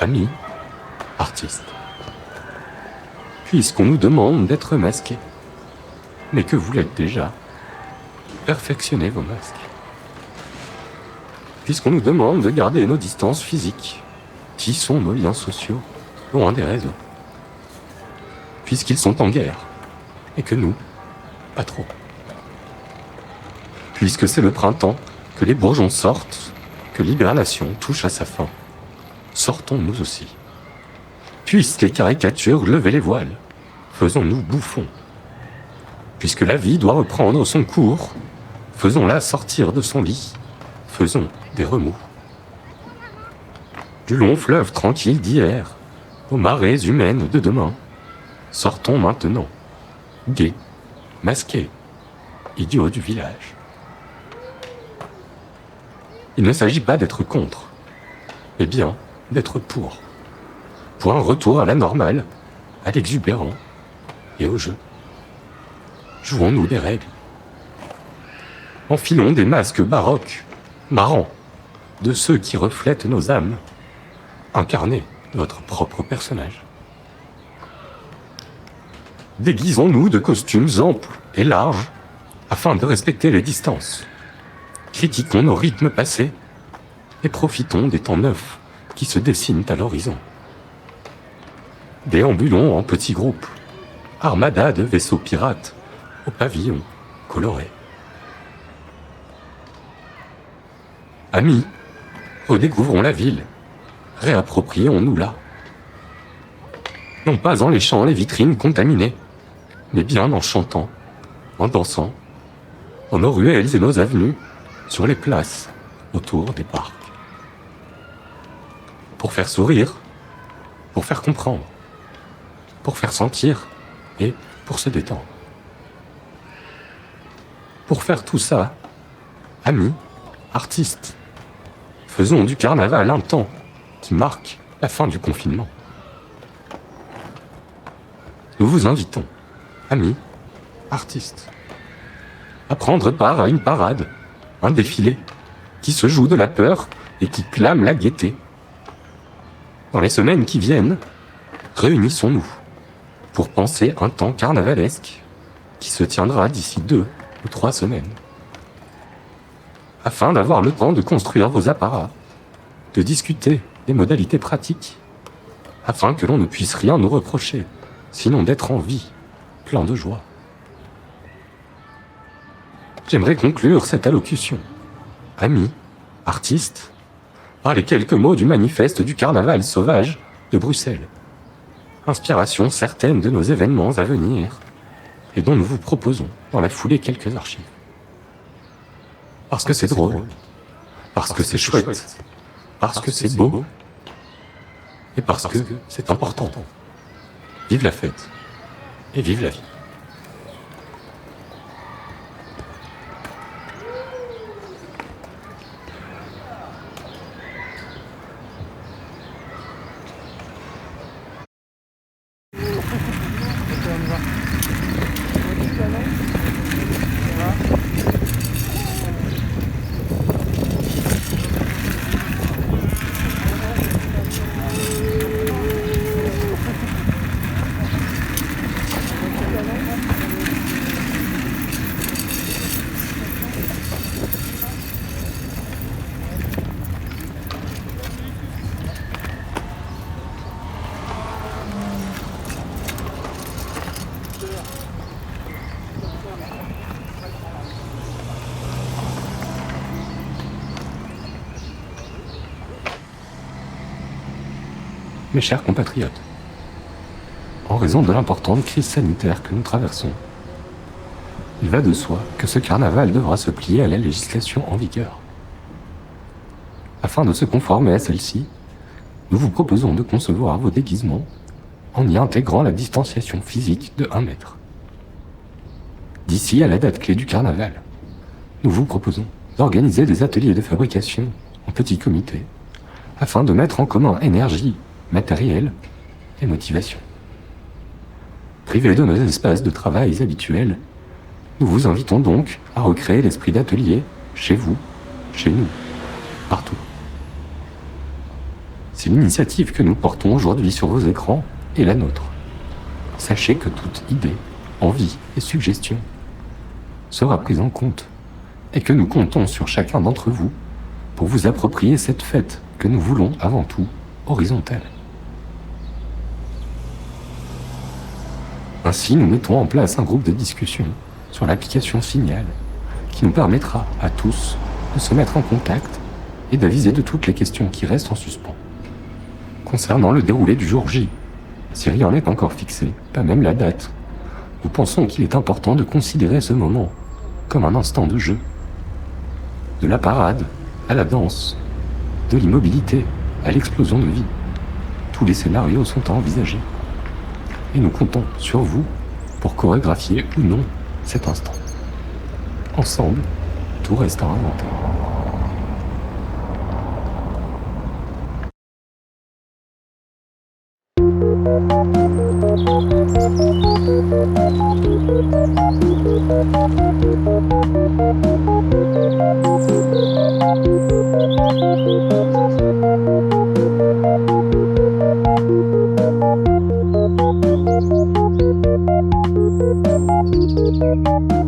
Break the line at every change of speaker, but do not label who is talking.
Amis, artistes, puisqu'on nous demande d'être masqués, mais que vous l'êtes déjà, perfectionnez vos masques. Puisqu'on nous demande de garder nos distances physiques, tissons nos liens sociaux, loin des réseaux. Puisqu'ils sont en guerre, et que nous, pas trop. Puisque c'est le printemps, que les bourgeons sortent, que l'hibernation touche à sa fin, sortons nous aussi. Puissent les caricatures lever les voiles, faisons-nous bouffons. Puisque la vie doit reprendre son cours, faisons-la sortir de son lit, faisons des remous. Du long fleuve tranquille d'hier, aux marées humaines de demain, sortons maintenant, gais, masqués, idiots du village. Il ne s'agit pas d'être contre, mais bien d'être pour un retour à la normale, à l'exubérant et au jeu. Jouons-nous des règles. Enfilons des masques baroques, marrants, de ceux qui reflètent nos âmes. Incarnez votre propre personnage. Déguisons-nous de costumes amples et larges, afin de respecter les distances. Critiquons nos rythmes passés, et profitons des temps neufs qui se dessinent à l'horizon. Déambulons en petits groupes, armada de vaisseaux pirates, aux pavillons colorés. Amis, redécouvrons la ville, réapproprions-nous-la. Non pas en léchant les vitrines contaminées, mais bien en chantant, en dansant, dans nos ruelles et nos avenues, sur les places, autour des parcs. Pour faire sourire, pour faire comprendre, pour faire sentir et pour se détendre. Pour faire tout ça, amis, artistes, faisons du carnaval un temps qui marque la fin du confinement. Nous vous invitons, amis, artistes, à prendre part à une parade, un défilé, qui se joue de la peur et qui clame la gaieté. Dans les semaines qui viennent, réunissons-nous pour penser un temps carnavalesque qui se tiendra d'ici 2 ou 3 semaines. Afin d'avoir le temps de construire vos apparats, de discuter des modalités pratiques, afin que l'on ne puisse rien nous reprocher, sinon d'être en vie, plein de joie. J'aimerais conclure cette allocution, amis, artistes, par les quelques mots du manifeste du carnaval sauvage de Bruxelles. Inspiration certaine de nos événements à venir, et dont nous vous proposons dans la foulée quelques archives. Parce que c'est drôle, parce que c'est chouette, parce que c'est beau, et parce que c'est important. Vive la fête, et vive la vie. Mes chers compatriotes, en raison de l'importante crise sanitaire que nous traversons. Il va de soi que ce carnaval devra se plier à la législation en vigueur. Afin de se conformer à celle-ci, nous vous proposons de concevoir vos déguisements en y intégrant la distanciation physique de 1 mètre. D'ici à la date clé du carnaval, nous vous proposons d'organiser des ateliers de fabrication en petits comités afin de mettre en commun énergie, matériel et motivation. Privés de nos espaces de travail habituels, nous vous invitons donc à recréer l'esprit d'atelier chez vous, chez nous, partout. Si l'initiative que nous portons aujourd'hui sur vos écrans est la nôtre, sachez que toute idée, envie et suggestion sera prise en compte et que nous comptons sur chacun d'entre vous pour vous approprier cette fête que nous voulons avant tout horizontale. Ainsi, nous mettons en place un groupe de discussion sur l'application Signal qui nous permettra à tous de se mettre en contact et d'aviser de toutes les questions qui restent en suspens. Concernant le déroulé du jour J, si rien n'est encore fixé, pas même la date, nous pensons qu'il est important de considérer ce moment comme un instant de jeu. De la parade à la danse, de l'immobilité à l'explosion de vie, tous les scénarios sont à envisager. Et nous comptons sur vous pour chorégraphier ou non cet instant. Ensemble, tout reste à inventer.
Thank you.